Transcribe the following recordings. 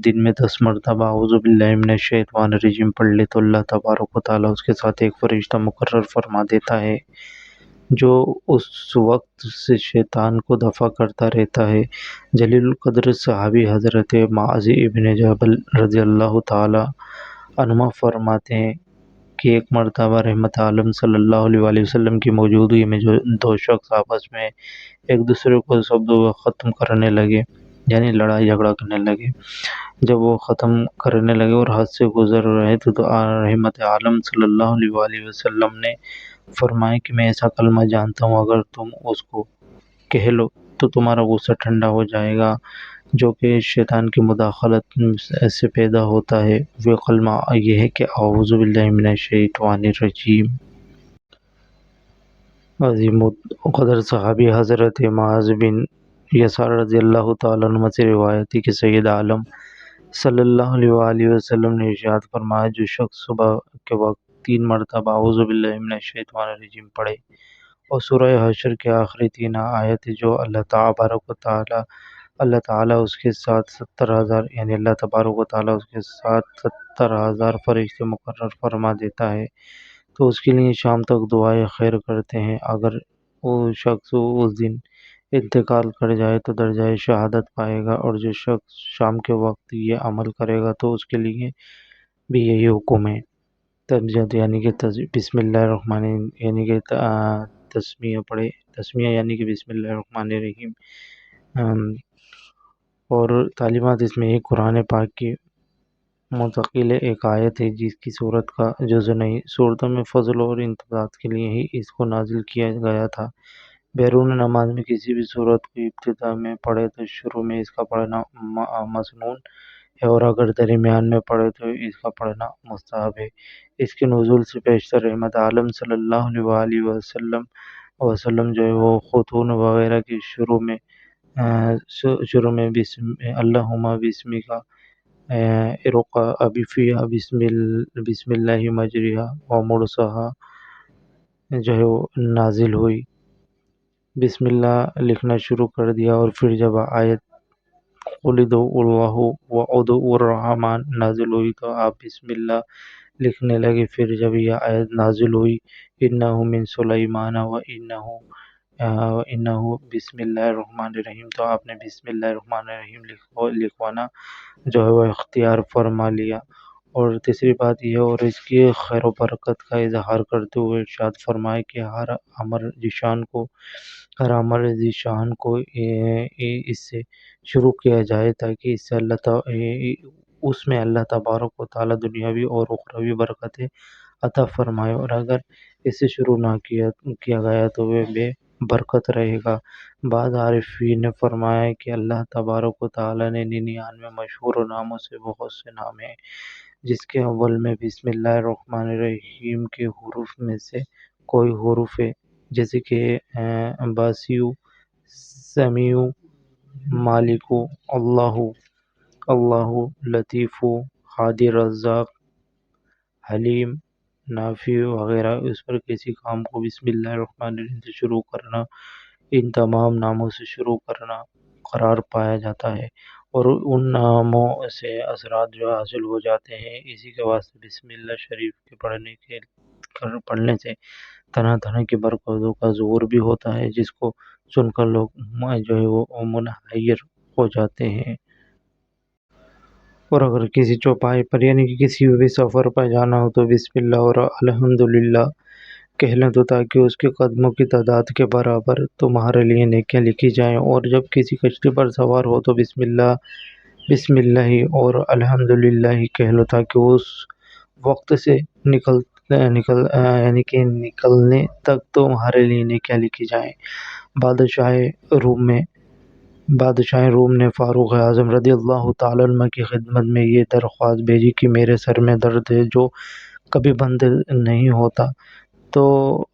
دن میں 10 مرتبہ اعوذ باللہ من الشیطان الرجیم پڑھ لے تو اللہ تبارک و تعالیٰ اس کے ساتھ ایک فرشتہ مقرر فرما دیتا ہے جو اس وقت سے شیطان کو دفع کرتا رہتا ہے۔ جلیل القدر صحابی حضرت معاذ ابن جبل رضی اللہ تعالیٰ عنہ فرماتے ہیں کہ ایک مرتبہ رحمت عالم صلی اللہ علیہ وآلہ وسلم کی موجودگی میں جو دو شخص آپس میں ایک دوسرے کو شبدوں ختم کرنے لگے، یعنی لڑائی جھگڑا کرنے لگے۔ جب وہ ختم کرنے لگے اور حد سے گزر رہے تھے تو رحمت عالم صلی اللہ علیہ وآلہ وسلم نے فرمایا کہ میں ایسا کلمہ جانتا ہوں، اگر تم اس کو کہہ لو تو تمہارا غصہ ٹھنڈا ہو جائے گا، جو کہ شیطان کی مداخلت سے پیدا ہوتا ہے۔ وہ کلمہ یہ ہے کہ اعوذ باللہ من الشیطان الرجیم۔ عظیم قدر صحابی حضرت معاذ بن یسار رضی اللہ تعالیٰ عنہ سے روایت ہے کہ سید عالم صلی اللہ علیہ وآلہ وسلم نے ارشاد فرمایا، جو شخص صبح کے وقت 3 مرتبہ اعوذ باللہ من الشیطان الرجیم پڑھے اور سورہ حشر کے آخری 3 آیت جو اللہ تعالیٰ اس کے ساتھ 70,000 یعنی اللہ تبارک و تعالیٰ اس کے ساتھ 70,000 فرشتے مقرر فرما دیتا ہے، تو اس کے لیے شام تک دعائے خیر کرتے ہیں۔ اگر وہ شخص اس دن انتقال کر جائے تو درجہ شہادت پائے گا، اور جو شخص شام کے وقت یہ عمل کرے گا تو اس کے لیے بھی یہی حکم ہے۔ تمجد یعنی کہ بسم اللہ الرحمن یعنی کہ تسمیہ پڑھے، تسمیہ یعنی کہ بسم اللہ الرحمن الرحیم۔ اور تعلیمات اس میں ایک قرآن پاک کی منتقل ایک آیت ہے جس کی صورت کا جزء نہیں، صورتوں میں فضل اور امتیاز کے لیے ہی اس کو نازل کیا گیا تھا۔ بیرون نماز میں کسی بھی صورت کو ابتدا میں پڑھے تو شروع میں اس کا پڑھنا مسنون ہے، اور اگر درمیان میں پڑھے تو اس کا پڑھنا مستحب ہے۔ اس کے نزول سے پیشتر رحمت عالم صلی اللہ علیہ وآلہ وسلم جو ہے وہ خطون وغیرہ کی شروع میں اللہم بسمک ارقا بفیہ بسم اللہ مجریہا و مرساہا جو ہے وہ نازل ہوئی۔ بسم اللہ لکھنا شروع کر دیا، اور پھر جب آیت قل ادعوا اللہ وادعوا الرحمن نازل ہوئی تو آپ بسم اللہ لکھنے لگے۔ پھر جب یہ آیت نازل ہوئی انہ من سلیمان انہ بسم اللہ الرحمن الرحیم، تو آپ نے بسم اللہ الرحمن الرحیم لکھوانا جو ہے وہ اختیار فرما لیا۔ اور تیسری بات یہ اور اس کی خیر و برکت کا اظہار کرتے ہوئے ارشاد فرمائے کہ ہر امر ذیشان کو اس سے شروع کیا جائے تاکہ اس میں اللہ تبارک و تعالیٰ دنیاوی اور اخروی برکتیں عطا فرمائے، اور اگر اس سے شروع نہ کیا گیا تو وہ بے برکت رہے گا۔ بعض عارفین نے فرمایا کہ اللہ تبارک و تعالیٰ نے 99 مشہور ناموں سے بہت سے نام ہیں جس کے اول میں بسم اللہ الرحمن الرحیم کے حروف میں سے کوئی حروف ہے، جیسے کہ باسیو، سمیع، مالک، اللہ، لطیف، ہادی، رزاق، حلیم، نافع وغیرہ۔ اس پر کسی کام کو بسم اللہ الرحمن الرحیم سے شروع کرنا ان تمام ناموں سے شروع کرنا قرار پایا جاتا ہے، اور ان ناموں سے اثرات جو حاصل ہو جاتے ہیں۔ اسی کے واسطے بسم اللہ شریف کے پڑھنے سے طرح طرح کی برکتوں کا ظہور بھی ہوتا ہے، جس کو سن کر لوگ جو ہے وہ منحیر ہو جاتے ہیں۔ اور اگر کسی چوپائے پر یعنی کہ کسی بھی سفر پر جانا ہو تو بسم اللہ اور الحمدللہ کہہ لیں تو تاکہ اس کے قدموں کی تعداد کے برابر تمہارے لیے نیکیاں لکھی جائیں۔ اور جب کسی کشتی پر سوار ہو تو بسم اللہ اور الحمدللہ کہہ لو تاکہ اس وقت سے یعنی کہ نکلنے تک تمہارے لیے نیکیاں لکھی جائیں۔ بادشاہ روم نے فاروق اعظم رضی اللہ تعالیٰ عنہ کی خدمت میں یہ درخواست بھیجی کہ میرے سر میں درد ہے جو کبھی بند نہیں ہوتا، تو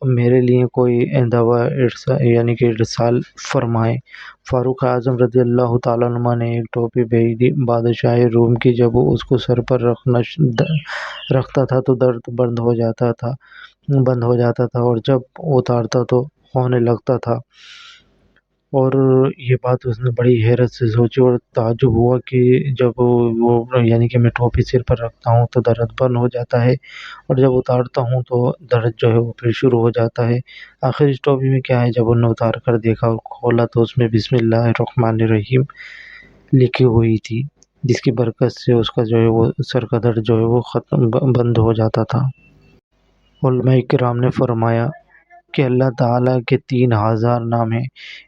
میرے لیے کوئی دوا یعنی کہ ارسال فرمائیں۔ فاروق اعظم رضی اللہ تعالیٰ عنہ نے ایک ٹوپی بھیج دی بادشاہ روم کی، جب وہ اس کو سر پر رکھتا تھا تو درد بند ہو جاتا تھا، اور جب اتارتا تو ہونے لگتا تھا۔ اور یہ بات اس نے بڑی حیرت سے سوچی اور تعجب ہوا کہ جب وہ یعنی کہ میں ٹوپی سر پر رکھتا ہوں تو درد بند ہو جاتا ہے، اور جب اتارتا ہوں تو درد جو ہے وہ پھر شروع ہو جاتا ہے۔ آخر اس ٹوپی میں کیا ہے؟ جب انہوں نے اتار کر دیکھا اور کھولا تو اس میں بسم اللہ الرحمن الرحیم لکھی ہوئی تھی، جس کی برکت سے اس کا جو ہے وہ سر کا درد جو ہے وہ ختم بند ہو جاتا تھا۔ علماء کرام نے فرمایا کہ اللہ تعالیٰ کے 3000 نام ہیں۔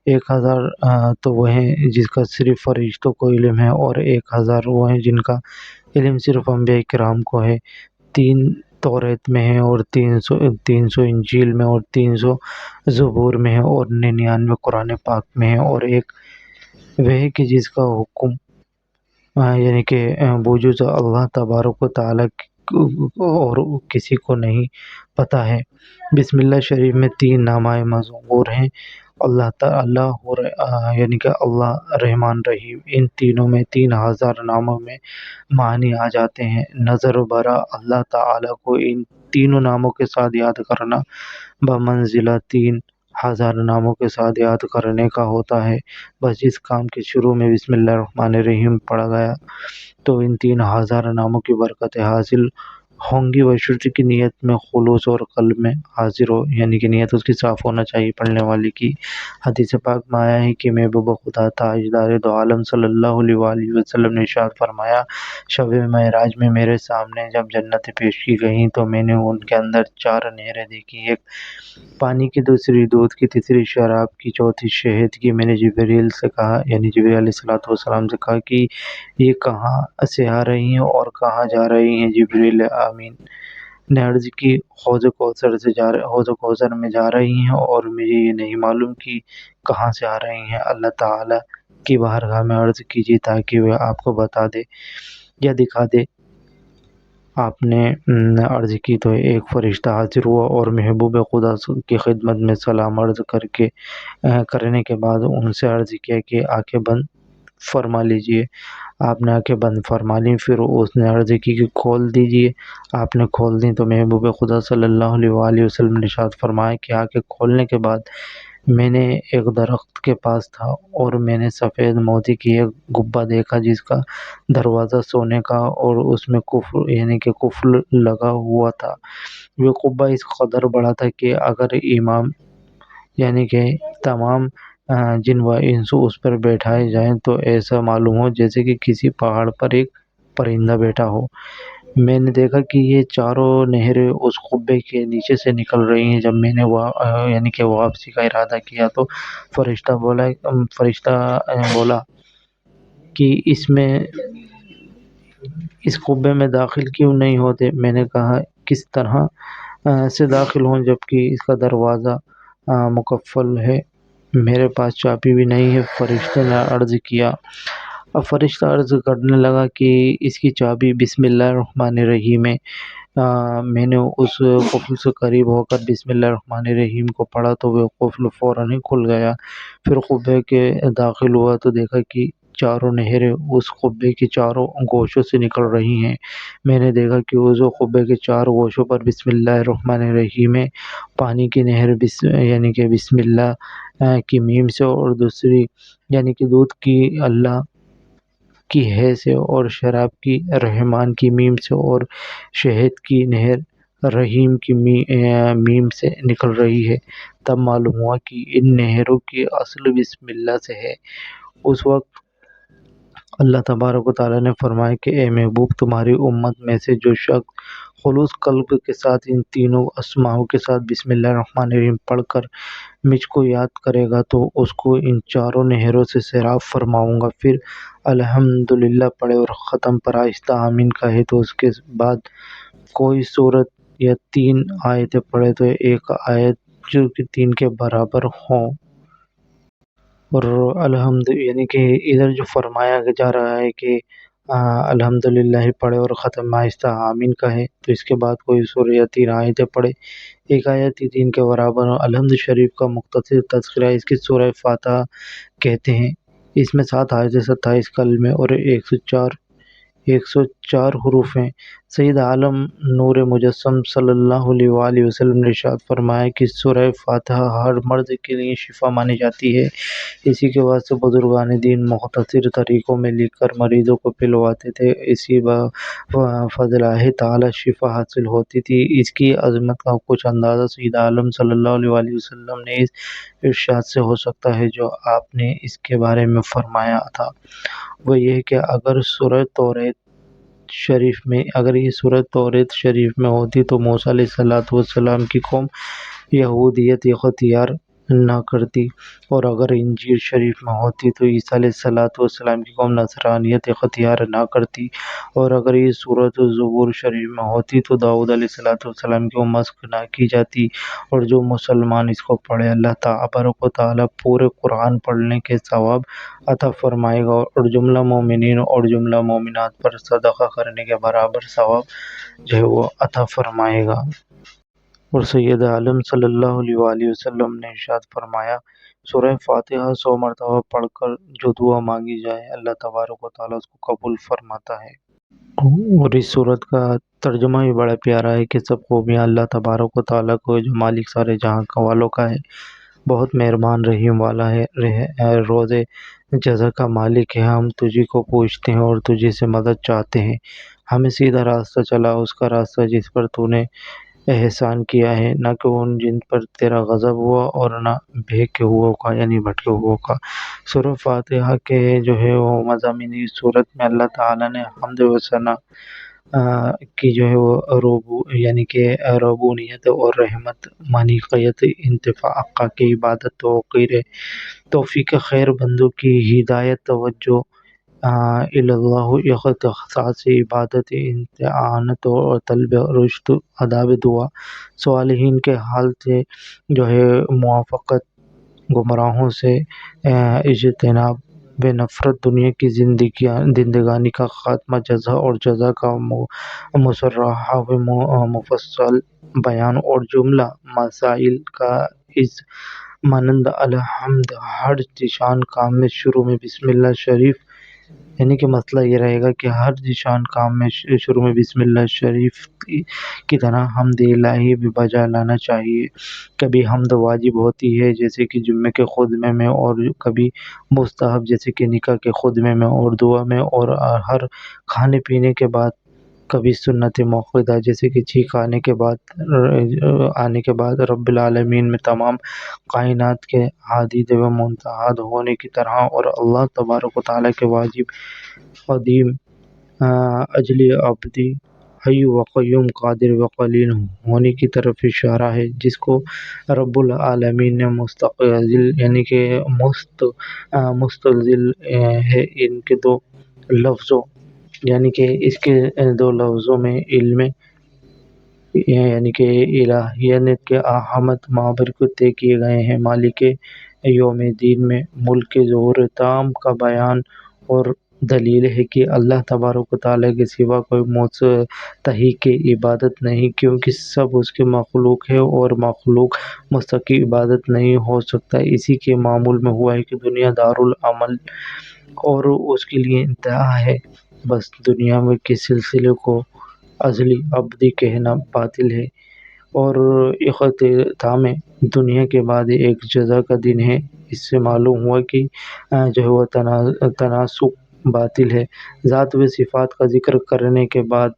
1000 تو وہ ہیں جس کا صرف فرشتوں کو علم ہے، اور 1000 وہ ہیں جن کا علم صرف انبیاء کرام کو ہے۔ 3 توریت میں ہے، اور 300 انجیل میں، اور 300 زبور میں ہے، اور 99 قرآن پاک میں ہے، اور ایک وہ ہے کہ جس کا حکم یعنی کہ بجز اللہ تبارک و تعالیٰ اور کسی کو نہیں پتہ ہے۔ بسم اللہ شریف میں 3 نامۂ مذکور ہیں، اللہ تعالیٰ اور یعنی کہ اللہ رحمان رحیم۔ ان تینوں میں 3000 ناموں میں معنی آ جاتے ہیں۔ نظر برا اللہ تعالیٰ کو ان تینوں ناموں کے ساتھ یاد کرنا بمنزلہ 3000 ناموں کے ساتھ یاد کرنے کا ہوتا ہے۔ بس جس کام کے شروع میں بسم اللہ الرحمن الرحیم پڑھا گیا تو ان 3000 ناموں کی برکتیں حاصل ہوں گی، بشرطے کی نیت میں خلوص اور قلب میں حاضر ہو، یعنی کہ نیت اس کی صاف ہونا چاہیے پڑھنے والے کی۔ حدیث پاک میں آیا ہے کہ محبوب خدا تاجدار دو عالم صلی اللہ علیہ وآلہ وسلم نے ارشاد فرمایا، شب معراج میں میرے سامنے جب جنتیں پیش کی گئیں تو میں نے ان کے اندر 4 نہریں دیکھی، ایک پانی کی، دوسری دودھ کی، تیسری شراب کی، چوتھی شہد کی۔ میں نے جبریل سے کہا، یعنی جبریل علیہ السلام سے کہا کہ یہ کہاں سے آ رہی ہیں اور کہاں جا رہی ہیں؟ جبریل امین نے عرض کی حوض کوثر میں جا رہی ہیں، اور مجھے یہ نہیں معلوم کہ کہاں سے آ رہی ہیں۔ اللہ تعالیٰ کی بارگاہ میں عرض کیجیے تاکہ وہ آپ کو بتا دے یا دکھا دے۔ آپ نے عرض کی تو ایک فرشتہ حاضر ہوا اور محبوب خدا کی خدمت میں سلام عرض کرنے کے بعد ان سے عرض کیا کہ آنکھیں بند فرما لیجئے۔ آپ نے آنکھیں بند فرما لیں، پھر اس نے عرض کی کہ کھول دیجئے۔ آپ نے کھول دیں تو محبوب خدا صلی اللہ علیہ وآلہ وسلم نے ارشاد فرمایا کہ آنکھیں کھولنے کے بعد میں نے ایک درخت کے پاس تھا، اور میں نے سفید موتی کی ایک گبہ دیکھا جس کا دروازہ سونے کا اور اس میں قفل لگا ہوا تھا۔ وہ قبہ اس قدر بڑا تھا کہ اگر امام یعنی کہ تمام جن و انس اس پر بیٹھائے جائیں تو ایسا معلوم ہو جیسے کہ کسی پہاڑ پر ایک پرندہ بیٹھا ہو۔ میں نے دیکھا کہ یہ 4 نہریں اس قبے کے نیچے سے نکل رہی ہیں۔ جب میں نے یعنی کہ واپسی کا ارادہ کیا تو فرشتہ بولا کہ اس قبے میں داخل کیوں نہیں ہوتے؟ میں نے کہا کس طرح سے داخل ہوں جبکہ اس کا دروازہ مقفل ہے، میرے پاس چابی بھی نہیں ہے۔ فرشتے نے عرض کیا، اب فرشتہ عرض کرنے لگا کہ اس کی چابی بسم اللہ الرحمن الرحیم ہے۔ میں نے اس قفل سے قریب ہو کر بسم اللہ الرحمن الرحیم کو پڑھا تو وہ قفل فوراً ہی کھل گیا۔ پھر قبے کے داخل ہوا تو دیکھا کہ 4 نہریں اس قبے کے 4 گوشوں سے نکل رہی ہیں۔ میں نے دیکھا کہ اس قبے کے 4 گوشوں پر بسم اللہ الرحمن الرحیم ہے۔ پانی کی نہر یعنی کہ بسم اللہ کی میم سے، اور دوسری یعنی کہ دودھ کی اللہ کی ہے سے، اور شراب کی رحمان کی میم سے، اور شہد کی نہر رحیم کی میم سے نکل رہی ہے۔ تب معلوم ہوا کہ ان نہروں کی اصل بسم اللہ سے ہے۔ اس وقت اللہ تبارک و تعالیٰ نے فرمایا کہ اے محبوب، تمہاری امت میں سے جو شخص خلوص قلب کے ساتھ ان تینوں اسماؤں کے ساتھ بسم اللہ الرحمن الرحیم پڑھ کر مجھ کو یاد کرے گا تو اس کو ان 4 نہروں سے سیراب فرماؤں گا۔ پھر الحمدللہ پڑھے اور ختم پر آہستہ آمین کہے تو اس کے بعد کوئی سورت یا 3 آیتیں پڑھے تو ایک آیت جو کہ 3 کے برابر ہوں۔ اور یعنی کہ ادھر جو فرمایا جا رہا ہے کہ الحمدللہ پڑھے اور ختم آہستہ آمین کہے تو اس کے بعد کوئی سورہ یا 3 آیتیں پڑھے، ایک آیت ہی 3 کے برابر ہو۔ الحمد شریف کا مختصر تذکرہ اس کی سورہ فاتحہ کہتے ہیں۔ اس میں 7 آیتیں، 27 کلمے اور 104 104 حروف ہیں۔ سید عالم نور مجسم صلی اللہ علیہ وآلہ وسلم نے ارشاد فرمایا کہ سورہ فاتحہ ہر مرض کے لیے شفا مانی جاتی ہے۔ اسی کے بعد سے بزرگان دین مختصر طریقوں میں لکھ کر مریضوں کو پلواتے تھے، اسی فضل تعالی شفا حاصل ہوتی تھی۔ اس کی عظمت کا کچھ اندازہ سید عالم صلی اللہ علیہ وآلہ وسلم نے اس ارشاد سے ہو سکتا ہے جو آپ نے اس کے بارے میں فرمایا تھا، وہ یہ کہ اگر یہ سورۃ توریت شریف میں ہوتی تو موسیٰ علیہ السلام کی قوم یہودیت اختیار نہ کرتی، اور اگر انجیل شریف میں ہوتی تو عیسیٰ علیہ السلام کی قوم نصرانیت اختیار نہ کرتی، اور اگر یہ سورۃ زبور شریف میں ہوتی تو داؤد علیہ السلام کی قوم مسخ نہ کی جاتی، اور جو مسلمان اس کو پڑھے اللہ تبارک و تعالیٰ پورے قرآن پڑھنے کے ثواب عطا فرمائے گا، اور جملہ مومنین اور جملہ مومنات پر صدقہ کرنے کے برابر ثواب جو ہے وہ عطا فرمائے گا۔ اور سید عالم صلی اللہ علیہ وآلہ وسلم نے ارشاد فرمایا، سورہ فاتحہ 100 مرتبہ پڑھ کر جو دعا مانگی جائے اللہ تبارک و تعالیٰ اس کو قبول فرماتا ہے۔ اور اس سورت کا ترجمہ بھی بڑا پیارا ہے کہ سب خوبیاں اللہ تبارک و تعالیٰ کو جو مالک سارے جہاں کا والوں کا ہے، بہت مہربان رحیم والا ہے، روز جزا کا مالک ہے۔ ہم تجھی کو پوچھتے ہیں اور تجھی سے مدد چاہتے ہیں، ہمیں سیدھا راستہ چلا، اس کا راستہ جس پر تو نے احسان کیا ہے، نہ کہ ان جن پر تیرا غضب ہوا، اور نہ بہکے ہوئے کا یعنی بھٹکے ہوئے کا۔ سورہ فاتحہ کے جو ہے وہ مضامین اس سورت میں اللہ تعالیٰ نے حمد و ثنا کی جو ہے وہ یعنی کہ ربوبیت اور رحمت، مالکیت، انتفاع، حقہ کی عبادت، توفیق خیر، بندوں کی ہدایت، توجہ اللہ، اختصاص عبادت، استعانت اور طلب رشد، آداب دعا، صالحین کے حال سے جو ہے موافقت، گمراہوں سے اجتناب، بے نفرت، دنیا کی زندگانی کا خاتمہ، جزا اور جزا کا مصرح و مفصل بیان، اور جملہ مسائل کا از مانند الحمد، ہر ذیشان کام میں شروع میں بسم اللہ شریف، یعنی کہ مسئلہ یہ رہے گا کہ ہر ذیشان کام میں شروع میں بسم اللہ شریف کی طرح حمد الہی بھی بجا لانا چاہیے۔ کبھی حمد واجب ہوتی ہے جیسے کہ جمعے کے خطبے میں، اور کبھی مستحب جیسے کہ نکاح کے خطبے میں اور دعا میں، اور ہر کھانے پینے کے بعد، کبھی سنت موقدہ جیسے کہ چھینک آنے کے بعد رب العالمین میں تمام کائنات کے حادث و متحد ہونے کی طرح، اور اللہ تبارک و تعالیٰ کے واجب قدیم اجلی ابدی حی و قیوم قادر و قلیل ہونے کی طرف اشارہ ہے، جس کو رب العالمین نے مستقل یعنی کہ مستلزم ہے ان کے دو لفظوں، یعنی کہ اس کے دو لفظوں میں علم یعنی کہ الہیت کے احامت مابرکت طے کیے گئے ہیں، مالک یوم دین میں ملک ظہور تام کا بیان، اور دلیل ہے کہ اللہ تبارک و تعالیٰ کے سوا کوئی مستحق عبادت نہیں، کیونکہ سب اس کے مخلوق ہے اور مخلوق مستحق عبادت نہیں ہو سکتا۔ اسی کے معمول میں ہوا ہے کہ دنیا دارالعمل اور اس کے لیے انتہا ہے، بس دنیا میں کے سلسلے کو ازلی ابدی کہنا باطل ہے، اور اختتام دنیا کے بعد ایک جزا کا دن ہے۔ اس سے معلوم ہوا کہ جو ہے وہ تناسق باطل ہے۔ ذات و صفات کا ذکر کرنے کے بعد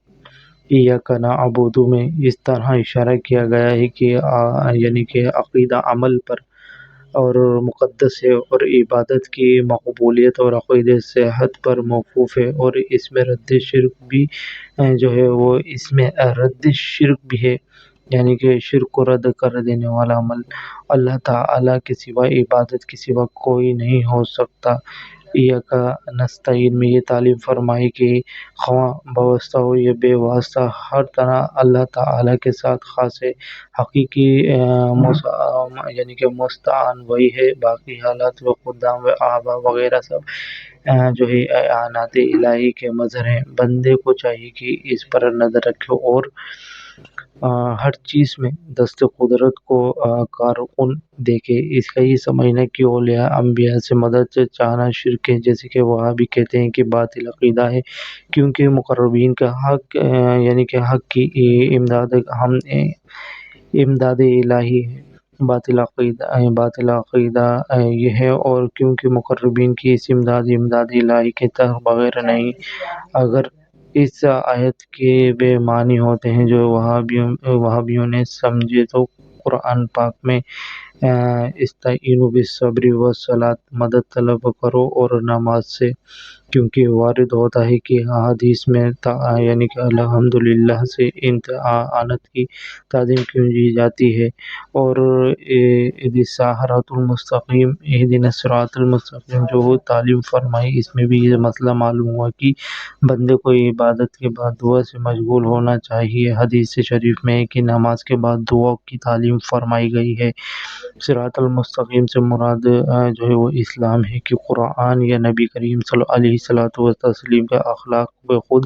ایاک نعبد میں اس طرح اشارہ کیا گیا ہے کہ یعنی کہ عقیدہ عمل پر اور مقدس ہے، اور عبادت کی مقبولیت اور عقیدہ صحت پر موقوف ہے، اور اس میں رد شرک بھی جو ہے وہ اس میں رد شرک بھی ہے، یعنی کہ شرک کو رد کر دینے والا عمل۔ اللہ تعالیٰ کے سوا عبادت کے سوا کوئی نہیں ہو سکتا۔ ایاک نستعین میں یہ تعلیم فرمائی کہ خواہ بواسطہ ہو یا بے واسطہ، ہر طرح اللہ تعالیٰ کے ساتھ خاص ہے، حقیقی یعنی کہ مستعان وہی ہے، باقی حالات و خدام و احباب وغیرہ سب جو ہے اعانات الہی کے مظہر ہیں۔ بندے کو چاہیے کہ اس پر نظر رکھے اور ہر چیز میں دست قدرت کو کارکن دیکھے، اس کا یہ سمجھنا کہ اولیاء انبیاء سے مدد چاہنا شرک ہے، جیسے کہ وہاں بھی کہتے ہیں کہ باطل عقیدہ ہے، کیونکہ مقربین کا حق یعنی کہ حق کی امداد الہی ہے۔ باطل عقیدہ یہ ہے، اور کیونکہ مقربین کی اس امداد الہی کے تحت بغیر نہیں۔ اگر اس آیت کے بے معنی ہوتے ہیں جو وہابیوں نے سمجھے تو قرآن پاک میں استعینوا بالصبر والصلاۃ مدد طلب کرو اور نماز سے، کیونکہ وارد ہوتا ہے کہ احادیث میں یعنی کہ الحمدللہ سے اعانت کی تعظیم کیوں کی جاتی ہے، اور اہدنا الصراط المستقیم جو تعلیم فرمائی، اس میں بھی یہ مسئلہ معلوم ہوا کہ بندے کو عبادت کے بعد دعا سے مشغول ہونا چاہیے۔ حدیث شریف میں ہے کہ نماز کے بعد دعا کی تعلیم فرمائی گئی ہے۔ صراط المستقیم سے مراد جو ہے وہ اسلام ہے، کہ قرآن یا نبی کریم صلی اللہ علیہ وسلم کے اخلاق بخود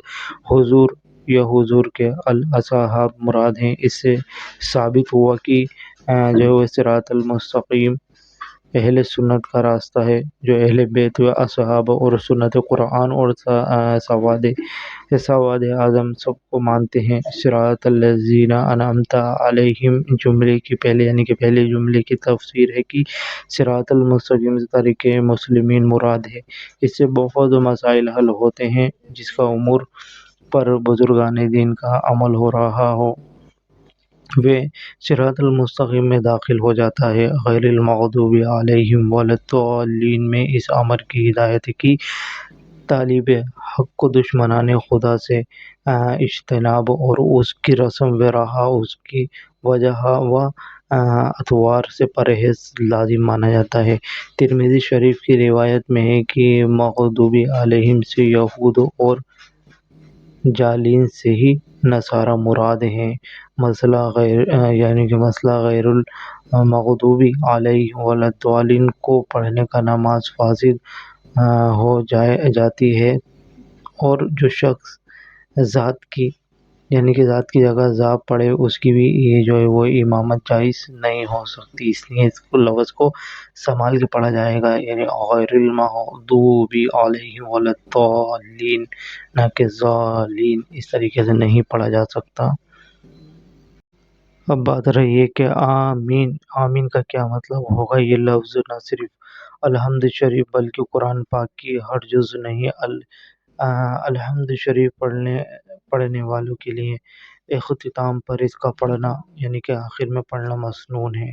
حضور کے اصحاب مراد ہیں۔ اس سے ثابت ہوا کہ جو ہے وہ صراط المستقیم اہل سنت کا راستہ ہے، جو اہل بیت و اصحاب اور سنت قرآن اور سواد اعظم سب کو مانتے ہیں۔ صراط الذین انعمت علیہم جملے کی پہلے یعنی کہ پہلے جملے کی تفسیر ہے کہ صراط المستقیم سے طریق مسلمین مراد ہے۔ اس سے بہت مسائل حل ہوتے ہیں، جس کا امور پر بزرگان دین کا عمل ہو رہا ہو وہ صراط المستقیم میں داخل ہو جاتا ہے۔ غیر المغضوب علیہم ولا الضالین میں اس امر کی ہدایت ہے کہ طالب حق کو دشمنان خدا سے اجتناب اور اس کی رسم و راہ، اس کی وجہ و اطوار سے پرہیز لازم مانا جاتا ہے۔ ترمذی شریف کی روایت میں ہے کہ مغضوب علیہم سے یہود اور جالین سے ہی نصارہ مراد ہیں۔ مسئلہ غیر المغضوب علیہم ولا الضالین کو پڑھنے کا نماز فاسد ہو جاتی ہے، اور جو شخص ذات کی جگہ ذا پڑھے اس کی بھی یہ جو ہے وہ امامت جائز نہیں ہو سکتی، اس لیے اس کو لفظ کو سنبھال کے پڑھا جائے گا، یعنی غیر المغضوب علیہم ولا الضالین، نہ کہ ضالین، اس طریقے سے نہیں پڑھا جا سکتا۔ اب بات رہی ہے کہ آمین کا کیا مطلب ہوگا۔ یہ لفظ نہ صرف الحمد شریف بلکہ قرآن پاک کی ہر جز نہیں، الحمد شریف پڑھنے والوں کے لیے اختتام پر اس کا پڑھنا یعنی کہ آخر میں پڑھنا مسنون ہے۔